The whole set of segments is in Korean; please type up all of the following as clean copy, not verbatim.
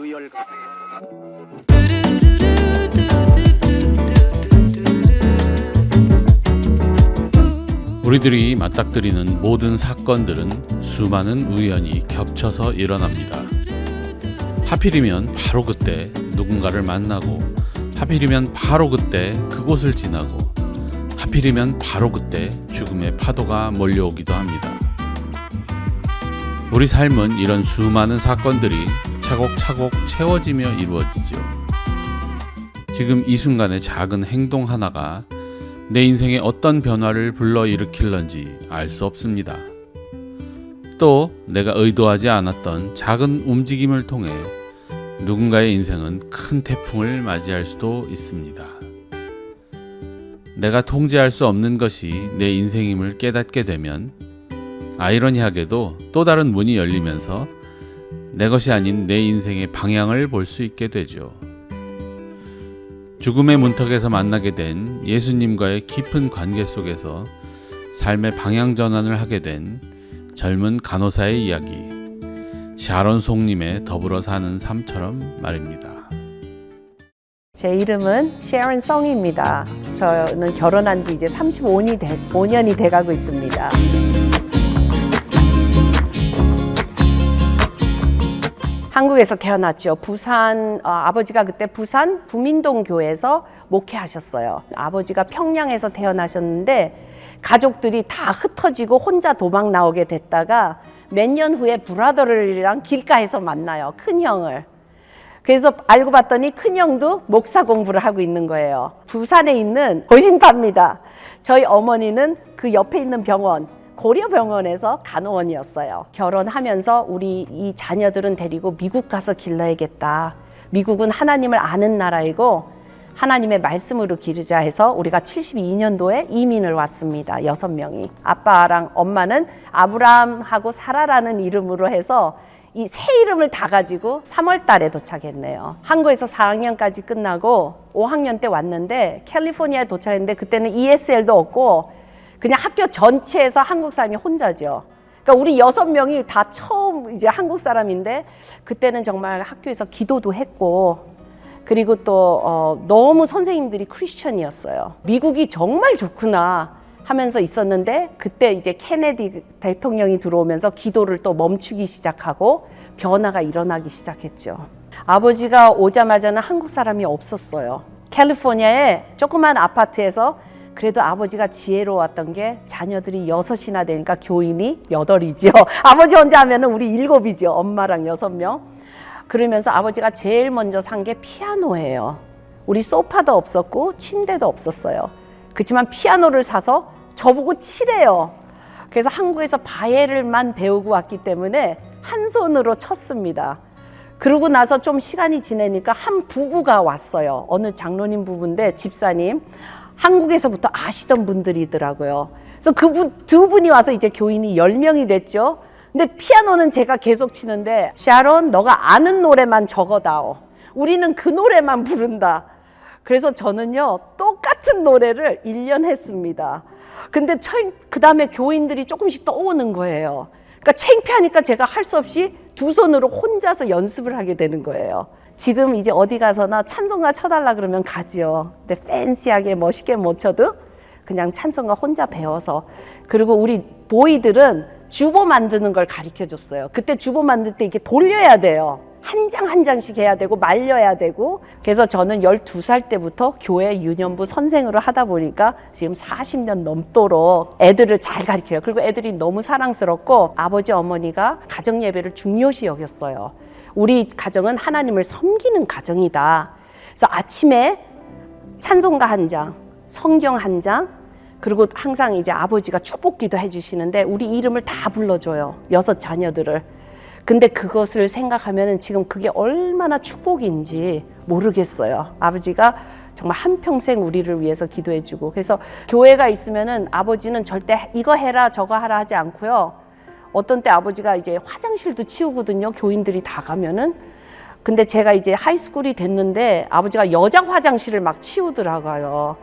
유혈가. 우리들이 맞닥뜨리는 모든 사건들은 수많은 우연이 겹쳐서 일어납니다. 하필이면 바로 그때 누군가를 만나고, 하필이면 바로 그때 그곳을 지나고, 하필이면 바로 그때 죽음의 파도가 몰려오기도 합니다. 우리 삶은 이런 수많은 사건들이 차곡차곡 채워지며 이루어지죠. 지금 이 순간의 작은 행동 하나가 내 인생에 어떤 변화를 불러일으킬런지 알 수 없습니다. 또 내가 의도하지 않았던 작은 움직임을 통해 누군가의 인생은 큰 태풍을 맞이할 수도 있습니다. 내가 통제할 수 없는 것이 내 인생임을 깨닫게 되면 아이러니하게도 또 다른 문이 열리면서 내 것이 아닌 내 인생의 방향을 볼 수 있게 되죠. 죽음의 문턱에서 만나게 된 예수님과의 깊은 관계 속에서 삶의 방향 전환을 하게 된 젊은 간호사의 이야기, 샤론 송님의 더불어 사는 삶처럼 말입니다. 제 이름은 샤론 송입니다. 저는 결혼한 지 이제 35년이 돼가고 있습니다. 한국에서 태어났죠. 부산, 아버지가 그때 부산 부민동 교회에서 목회하셨어요. 아버지가 평양에서 태어나셨는데 가족들이 다 흩어지고 혼자 도망 나오게 됐다가 몇 년 후에 브라더들이랑 길가에서 만나요. 큰형을. 그래서 알고 봤더니 큰형도 목사 공부를 하고 있는 거예요. 부산에 있는 고신파입니다. 저희 어머니는 그 옆에 있는 병원, 고려병원에서 간호원이었어요. 결혼하면서 우리 이 자녀들은 데리고 미국 가서 길러야겠다. 미국은 하나님을 아는 나라이고 하나님의 말씀으로 기르자 해서 우리가 72년도에 이민을 왔습니다. 6명이. 아빠랑 엄마는 아브라함하고 사라라는 이름으로 해서 이 세 이름을 다 가지고 3월 달에 도착했네요. 한국에서 4학년까지 끝나고 5학년 때 왔는데 캘리포니아에 도착했는데 그때는 ESL도 없고 그냥 학교 전체에서 한국 사람이 혼자죠. 그러니까 우리 6명이 다 처음 이제 한국 사람인데 그때는 정말 학교에서 기도도 했고 그리고 또 너무 선생님들이 크리스천이었어요. 미국이 정말 좋구나 하면서 있었는데 그때 이제 케네디 대통령이 들어오면서 기도를 또 멈추기 시작하고 변화가 일어나기 시작했죠. 아버지가 오자마자는 한국 사람이 없었어요. 캘리포니아의 조그만 아파트에서 그래도 아버지가 지혜로웠던 게 자녀들이 6이나 되니까 교인이 8이죠. 아버지 혼자 하면은 우리 7이죠. 엄마랑 6명. 그러면서 아버지가 제일 먼저 산 게 피아노예요. 우리 소파도 없었고 침대도 없었어요. 그렇지만 피아노를 사서 저보고 치래요. 그래서 한국에서 바이엘만 배우고 왔기 때문에 한 손으로 쳤습니다. 그러고 나서 좀 시간이 지나니까 한 부부가 왔어요. 어느 장로님 부부인데 집사님. 한국에서부터 아시던 분들이더라고요. 그래서 그 두 분이 와서 이제 교인이 10명이 됐죠. 근데 피아노는 제가 계속 치는데 샤론 너가 아는 노래만 적어다오. 우리는 그 노래만 부른다. 그래서 저는요 똑같은 노래를 1년 했습니다. 근데 그 다음에 교인들이 조금씩 떠오는 거예요. 그러니까 창피하니까 제가 할 수 없이 두 손으로 혼자서 연습을 하게 되는 거예요. 지금 이제 어디 가서나 찬송가 쳐달라 그러면 가지요. 근데 팬시하게 멋있게 못 쳐도 그냥 찬송가 혼자 배워서. 그리고 우리 보이들은 주보 만드는 걸 가르쳐 줬어요. 그때 주보 만들 때 이렇게 돌려야 돼요. 한 장 한 장씩 해야 되고 말려야 되고. 그래서 저는 12살 때부터 교회 유년부 선생으로 하다 보니까 지금 40년 넘도록 애들을 잘 가르쳐요. 그리고 애들이 너무 사랑스럽고 아버지 어머니가 가정 예배를 중요시 여겼어요. 우리 가정은 하나님을 섬기는 가정이다. 그래서 아침에 찬송가 한 장, 성경 한 장, 그리고 항상 이제 아버지가 축복기도 해주시는데 우리 이름을 다 불러줘요. 6 자녀들을. 근데 그것을 생각하면 지금 그게 얼마나 축복인지 모르겠어요. 아버지가 정말 한평생 우리를 위해서 기도해주고. 그래서 교회가 있으면은 아버지는 절대 이거 해라 저거 하라 하지 않고요. 어떤 때 아버지가 이제 화장실도 치우거든요. 교인들이 다 가면은. 근데 제가 이제 하이스쿨이 됐는데 아버지가 여자 화장실을 막 치우더라고요.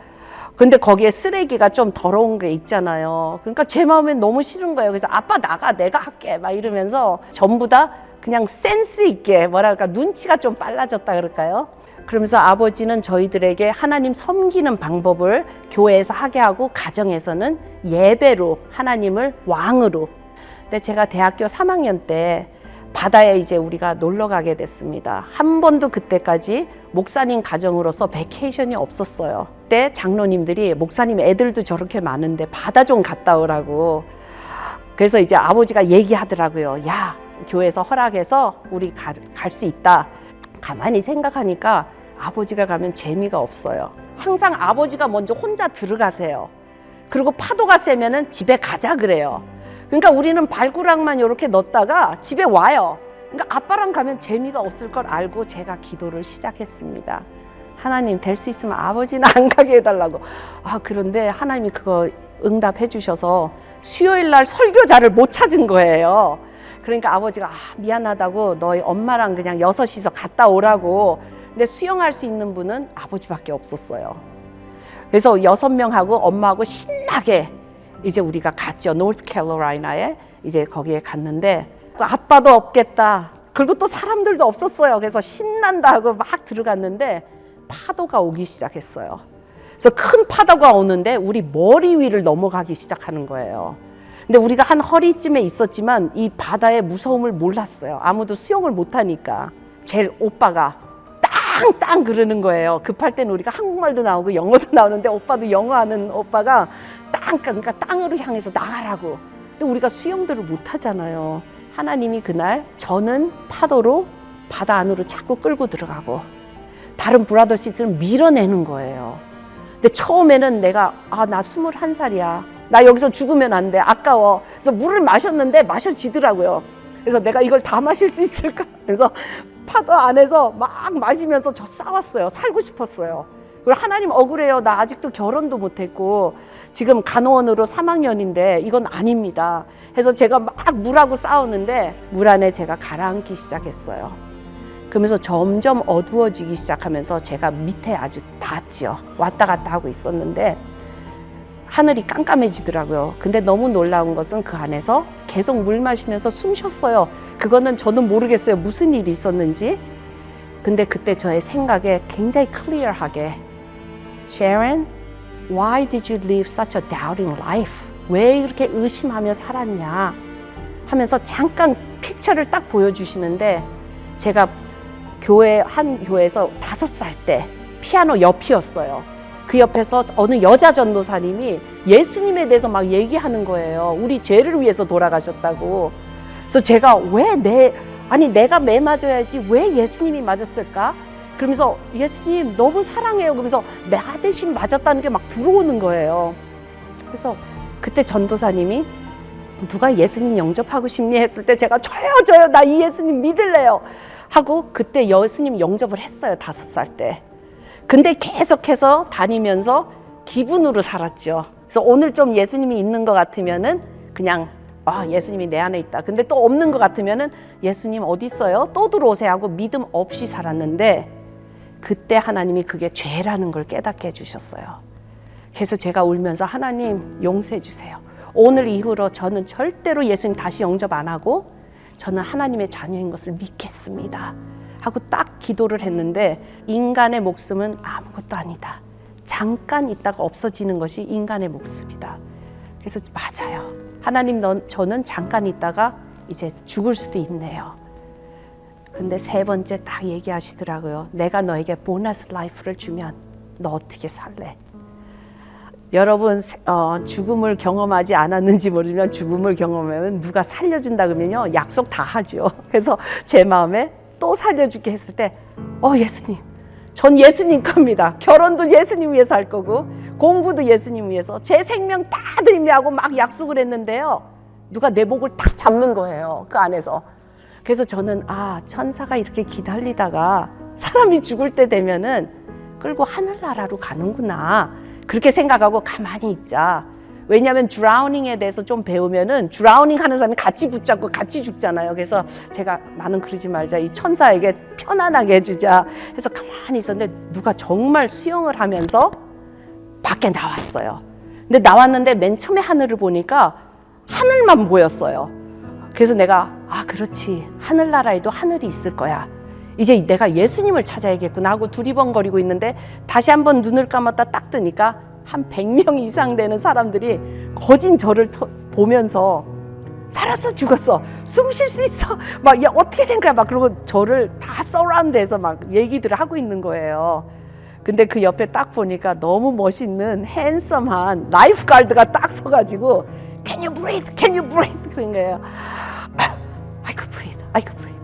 근데 거기에 쓰레기가 좀 더러운 게 있잖아요. 그러니까 제 마음엔 너무 싫은 거예요. 그래서 아빠 나가 내가 할게 막 이러면서 전부 다 그냥 센스 있게 뭐랄까 눈치가 좀 빨라졌다 그럴까요? 그러면서 아버지는 저희들에게 하나님 섬기는 방법을 교회에서 하게 하고 가정에서는 예배로 하나님을 왕으로. 근데 제가 대학교 3학년 때 바다에 이제 우리가 놀러 가게 됐습니다. 한 번도 그때까지 목사님 가정으로서 베케이션이 없었어요. 그때 장로님들이 목사님 애들도 저렇게 많은데 바다 좀 갔다 오라고. 그래서 이제 아버지가 얘기하더라고요. 야, 교회에서 허락해서 우리 갈 수 있다. 가만히 생각하니까 아버지가 가면 재미가 없어요. 항상 아버지가 먼저 혼자 들어가세요. 그리고 파도가 세면은 집에 가자 그래요. 그러니까 우리는 발구락만 이렇게 넣었다가 집에 와요. 그러니까 아빠랑 가면 재미가 없을 걸 알고 제가 기도를 시작했습니다. 하나님, 될 수 있으면 아버지는 안 가게 해달라고. 그런데 하나님이 그거 응답해 주셔서 수요일 날 설교자를 못 찾은 거예요. 그러니까 아버지가 미안하다고 너희 엄마랑 그냥 6이서 갔다 오라고. 근데 수영할 수 있는 분은 아버지밖에 없었어요. 그래서 6명하고 엄마하고 신나게 이제 우리가 갔죠. 노스캐롤라이나에 이제 거기에 갔는데 아빠도 없겠다. 그리고 또 사람들도 없었어요. 그래서 신난다 하고 막 들어갔는데 파도가 오기 시작했어요. 그래서 큰 파도가 오는데 우리 머리 위를 넘어가기 시작하는 거예요. 근데 우리가 한 허리쯤에 있었지만 이 바다의 무서움을 몰랐어요. 아무도 수영을 못하니까. 제일 오빠가 땅땅 그러는 거예요. 급할 때는 우리가 한국말도 나오고 영어도 나오는데 오빠도 영어하는 오빠가 그러니까 땅으로 향해서 나가라고. 근데 우리가 수영들을 못하잖아요. 하나님이 그날 저는 파도로 바다 안으로 자꾸 끌고 들어가고 다른 브라더 시스를 밀어내는 거예요. 근데 처음에는 내가 나 21살이야. 나 여기서 죽으면 안 돼. 아까워. 그래서 물을 마셨는데 마셔지더라고요. 그래서 내가 이걸 다 마실 수 있을까? 그래서 파도 안에서 막 마시면서 저 싸웠어요. 살고 싶었어요. 그리고 하나님 억울해요. 나 아직도 결혼도 못했고 지금 간호원으로 3학년인데 이건 아닙니다. 해서 제가 막 물하고 싸우는데 물 안에 제가 가라앉기 시작했어요. 그러면서 점점 어두워지기 시작하면서 제가 밑에 아주 닿았죠. 왔다 갔다 하고 있었는데 하늘이 깜깜해지더라고요. 근데 너무 놀라운 것은 그 안에서 계속 물 마시면서 숨 쉬었어요. 그거는 저는 모르겠어요. 무슨 일이 있었는지. 근데 그때 저의 생각에 굉장히 클리어하게 Sharon, why did you live such a doubting life? 왜 이렇게 의심하며 살았냐? 하면서 잠깐 픽처를 딱 보여주시는데 제가 한 교회에서 5살 때 피아노 옆이었어요. 그 옆에서 어느 여자 전도사님이 예수님에 대해서 막 얘기하는 거예요. 우리 죄를 위해서 돌아가셨다고. 그래서 제가 내가 매 맞아야지 왜 예수님이 맞았을까? 그러면서 예수님 너무 사랑해요. 그러면서 나 대신 맞았다는 게 막 들어오는 거예요. 그래서 그때 전도사님이 누가 예수님 영접하고 싶니? 했을 때 제가 저요 나 이 예수님 믿을래요 하고 그때 예수님 영접을 했어요. 5살 때. 근데 계속해서 다니면서 기분으로 살았죠. 그래서 오늘 좀 예수님이 있는 것 같으면은 그냥 예수님이 내 안에 있다. 근데 또 없는 것 같으면은 예수님 어디 있어요? 또 들어오세요 하고 믿음 없이 살았는데 그때 하나님이 그게 죄라는 걸 깨닫게 해주셨어요. 그래서 제가 울면서 하나님 용서해 주세요. 오늘 이후로 저는 절대로 예수님 다시 영접 안 하고 저는 하나님의 자녀인 것을 믿겠습니다 하고 딱 기도를 했는데 인간의 목숨은 아무것도 아니다. 잠깐 있다가 없어지는 것이 인간의 목숨이다. 그래서 맞아요. 하나님 저는 잠깐 있다가 이제 죽을 수도 있네요. 근데 3번째 딱 얘기하시더라고요. 내가 너에게 보너스 라이프를 주면 너 어떻게 살래? 여러분 죽음을 경험하지 않았는지 모르지만 죽음을 경험하면 누가 살려준다 그러면요 약속 다 하죠. 그래서 제 마음에 또 살려줄게 했을 때 예수님 전 예수님 겁니다. 결혼도 예수님 위해서 할 거고 공부도 예수님 위해서 제 생명 다 드리려고 막 약속을 했는데요. 누가 내 목을 탁 잡는 거예요. 그 안에서. 그래서 저는 천사가 이렇게 기다리다가 사람이 죽을 때 되면은 끌고 하늘나라로 가는구나. 그렇게 생각하고 가만히 있자. 왜냐하면 드라우닝에 대해서 좀 배우면은 드라우닝 하는 사람이 같이 붙잡고 같이 죽잖아요. 그래서 제가 나는 그러지 말자. 이 천사에게 편안하게 해주자. 해서 가만히 있었는데 누가 정말 수영을 하면서 밖에 나왔어요. 근데 나왔는데 맨 처음에 하늘을 보니까 하늘만 보였어요. 그래서 내가 그렇지, 하늘나라에도 하늘이 있을 거야. 이제 내가 예수님을 찾아야겠구나 하고 두리번거리고 있는데 다시 한번 눈을 감았다 딱 뜨니까 한 100명 이상 되는 사람들이 거진 저를 보면서 살았어 죽었어 숨 쉴 수 있어 막 야 어떻게 된 거야 막 그러고 저를 다 서라운드해서 막 얘기들을 하고 있는 거예요. 근데 그 옆에 딱 보니까 너무 멋있는 핸섬한 라이프 가드가 딱 서가지고 Can you breathe? Can you breathe? 그런 거예요. I could breathe. I could breathe.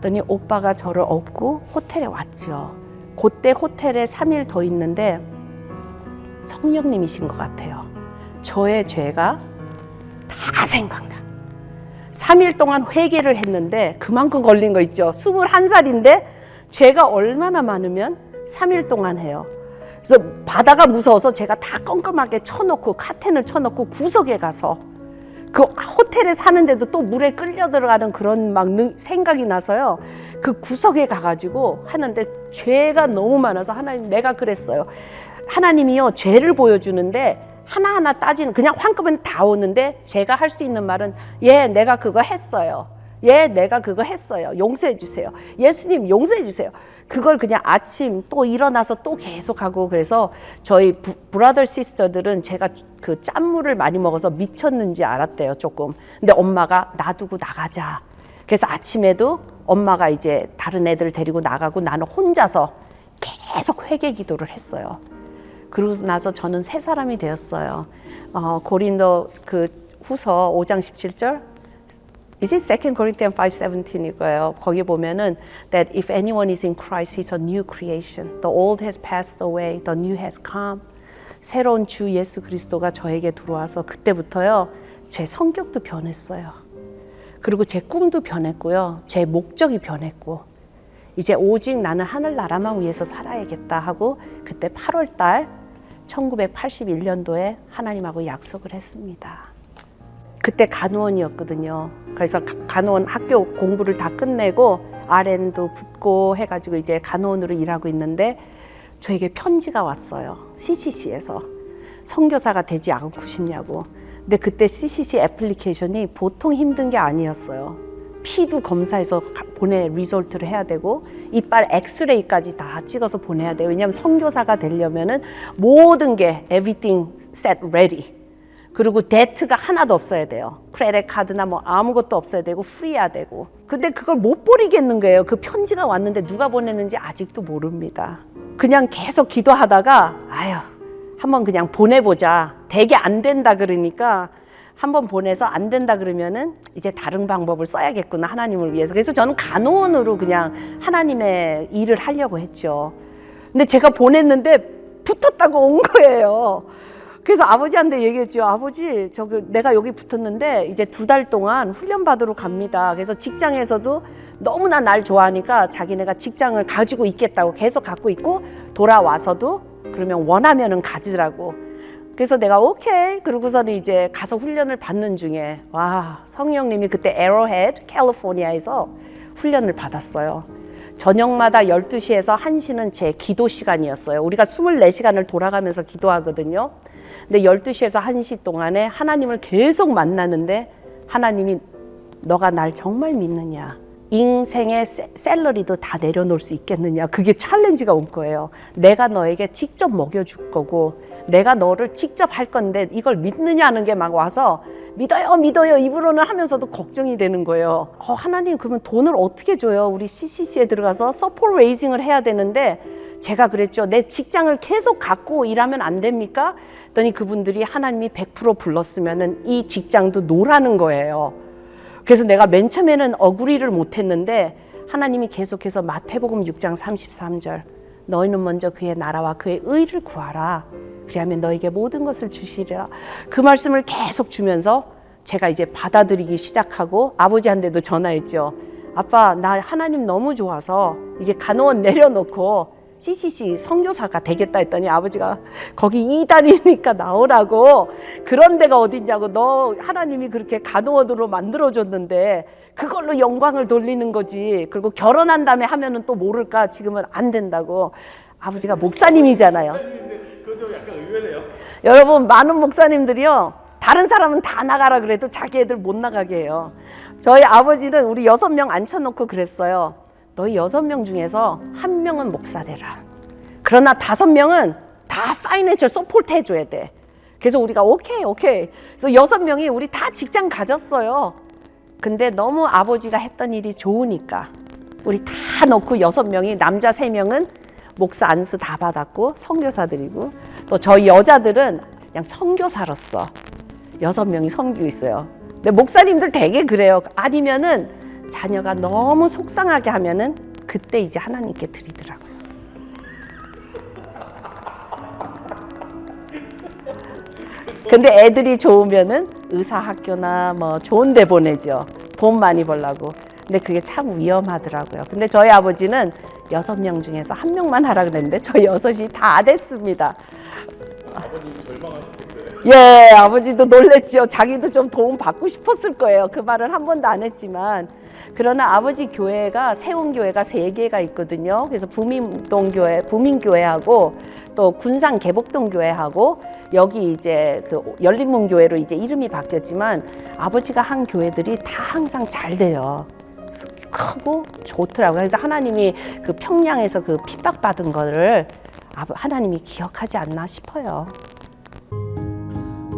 그랬더니 오빠가 저를 업고 호텔에 왔죠. 그때 호텔에 3일 더 있는데 성령님이신 것 같아요. 저의 죄가 다 생각나. 3일 동안 회개를 했는데 그만큼 걸린 거 있죠. 21살인데 죄가 얼마나 많으면 3일 동안 해요. 그래서 바다가 무서워서 제가 다 껌껌하게 쳐놓고 카텐을 쳐놓고 구석에 가서 그 호텔에 사는데도 또 물에 끌려 들어가는 그런 막 생각이 나서요. 그 구석에 가가지고 하는데 죄가 너무 많아서 하나님 내가 그랬어요. 하나님이요 죄를 보여주는데 하나하나 따지는 그냥 한꺼번에 다 오는데 제가 할 수 있는 말은 예 내가 그거 했어요. 예 내가 그거 했어요. 용서해 주세요. 예수님 용서해 주세요. 그걸 그냥 아침 또 일어나서 또 계속하고 그래서 저희 브라더 시스터들은 제가 그 짠물을 많이 먹어서 미쳤는지 알았대요 조금. 근데 엄마가 놔두고 나가자. 그래서 아침에도 엄마가 이제 다른 애들 데리고 나가고 나는 혼자서 계속 회개 기도를 했어요. 그러고 나서 저는 새 사람이 되었어요. 고린도 그 후서 5장 17절 Is it 2 Corinthians 5:17일 거예요. 거기 보면은 that if anyone is in Christ, he's a new creation. The old has passed away, the new has come. 새로운 주 예수 그리스도가 저에게 들어와서 그때부터요 제 성격도 변했어요. 그리고 제 꿈도 변했고요, 제 목적이 변했고 이제 오직 나는 하늘나라만 위해서 살아야겠다 하고 그때 8월 달 1981년도에 하나님하고 약속을 했습니다. 그때 간호원이었거든요. 그래서 간호원 학교 공부를 다 끝내고 RN도 붙고 해가지고 이제 간호원으로 일하고 있는데 저에게 편지가 왔어요. CCC에서 선교사가 되지 않고 싶냐고. 근데 그때 CCC 애플리케이션이 보통 힘든 게 아니었어요. 피도 검사해서 리졸트를 해야 되고 이빨 엑스레이까지 다 찍어서 보내야 돼요. 왜냐하면 선교사가 되려면은 모든 게 everything set ready. 그리고 데트가 하나도 없어야 돼요. 크레딧 카드나 뭐 아무것도 없어야 되고 프리해야 되고. 근데 그걸 못 버리겠는 거예요. 그 편지가 왔는데 누가 보냈는지 아직도 모릅니다. 그냥 계속 기도하다가 한번 그냥 보내보자. 되게 안 된다 그러니까 한번 보내서 안 된다 그러면은 이제 다른 방법을 써야겠구나 하나님을 위해서. 그래서 저는 간호원으로 그냥 하나님의 일을 하려고 했죠. 근데 제가 보냈는데 붙었다고 온 거예요. 그래서 아버지한테 얘기했죠. 아버지, 내가 여기 붙었는데 이제 2달 동안 훈련 받으러 갑니다. 그래서 직장에서도 너무나 날 좋아하니까 자기네가 직장을 가지고 있겠다고 계속 갖고 있고 돌아와서도 그러면 원하면은 가지라고. 그래서 내가 오케이. 그러고서는 이제 가서 훈련을 받는 중에 성령님이 그때 에러헤드 캘리포니아에서 훈련을 받았어요. 저녁마다 12시에서 1시는 제 기도 시간이었어요. 우리가 24시간을 돌아가면서 기도하거든요. 근데 12시에서 1시 동안에 하나님을 계속 만나는데 하나님이 너가 날 정말 믿느냐? 인생의 샐러리도 다 내려놓을 수 있겠느냐? 그게 챌린지가 온 거예요. 내가 너에게 직접 먹여줄 거고 내가 너를 직접 할 건데 이걸 믿느냐는 게 막 와서 믿어요 입으로는 하면서도 걱정이 되는 거예요. 하나님 그러면 돈을 어떻게 줘요? 우리 CCC에 들어가서 서포트 레이징을 해야 되는데 제가 그랬죠. 내 직장을 계속 갖고 일하면 안 됩니까? 그랬더니 그분들이 하나님이 100% 불렀으면 이 직장도 놓으라는 거예요. 그래서 내가 맨 처음에는 어그리를 못했는데 하나님이 계속해서 마태복음 6장 33절 너희는 먼저 그의 나라와 그의 의를 구하라. 그리하면 너에게 모든 것을 주시리라. 그 말씀을 계속 주면서 제가 이제 받아들이기 시작하고 아버지한테도 전화했죠. 아빠, 나 하나님 너무 좋아서 이제 간호원 내려놓고 CCC 선교사가 되겠다 했더니 아버지가 거기 2단이니까 나오라고. 그런 데가 어딨냐고. 너 하나님이 그렇게 간호원으로 만들어줬는데 그걸로 영광을 돌리는 거지. 그리고 결혼한 다음에 하면은 또 모를까. 지금은 안 된다고. 아버지가 목사님이잖아요. 그거 좀 약간 의외네요. 여러분 많은 목사님들이요. 다른 사람은 다 나가라 그래도 자기 애들 못 나가게 해요. 저희 아버지는 우리 6명 앉혀놓고 그랬어요. 너희 6명 중에서 1명은 목사 되라. 그러나 5명은 다 파이낸셜 서포트 해줘야 돼. 그래서 우리가 오케이. 그래서 6명이 우리 다 직장 가졌어요. 근데 너무 아버지가 했던 일이 좋으니까 우리 다 넣고 6명이, 남자 3명은 목사 안수 다 받았고 선교사들이고, 또 저희 여자들은 그냥 선교사로서 6명이 섬기고 있어요. 근데 목사님들 되게 그래요. 아니면은 자녀가 너무 속상하게 하면은 그때 이제 하나님께 드리더라고요. 근데 애들이 좋으면은 의사학교나 뭐 좋은 데 보내죠. 돈 많이 벌라고. 근데 그게 참 위험하더라고요. 근데 저희 아버지는 6명 중에서 1명만 하라 그랬는데 저희 6이 다 됐습니다. 아버님 절망하셨겠어요. 예, 아버지도 놀랬죠. 자기도 좀 도움 받고 싶었을 거예요. 그 말은 한 번도 안 했지만. 그러나 아버지 교회가, 세운 교회가 3개가 있거든요. 그래서 부민동교회, 부민교회하고 또 군산 개복동교회하고 여기 이제 그 열린문교회로 이제 이름이 바뀌었지만 아버지가 한 교회들이 다 항상 잘 돼요. 크고 좋더라고요. 그래서 하나님이 그 평양에서 그 핍박받은 거를 하나님이 기억하지 않나 싶어요.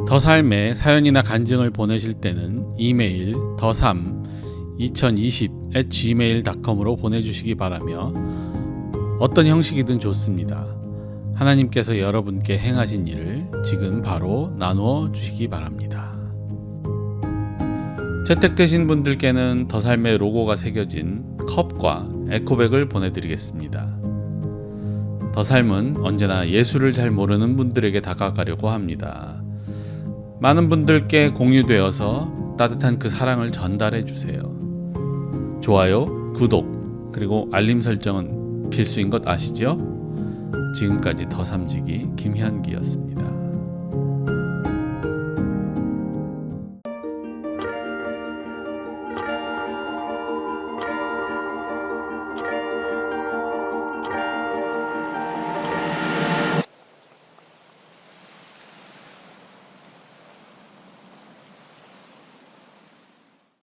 더 삶의 사연이나 간증을 보내실 때는 이메일 더삼2020@gmail.com으로 보내주시기 바라며 어떤 형식이든 좋습니다. 하나님께서 여러분께 행하신 일을 지금 바로 나누어 주시기 바랍니다. 채택되신 분들께는 더 삶의 로고가 새겨진 컵과 에코백을 보내드리겠습니다. 더 삶은 언제나 예수를 잘 모르는 분들에게 다가가려고 합니다. 많은 분들께 공유되어서 따뜻한 그 사랑을 전달해 주세요. 좋아요, 구독, 그리고 알림 설정은 필수인 것 아시죠? 지금까지 더 삼지기 김현기였습니다.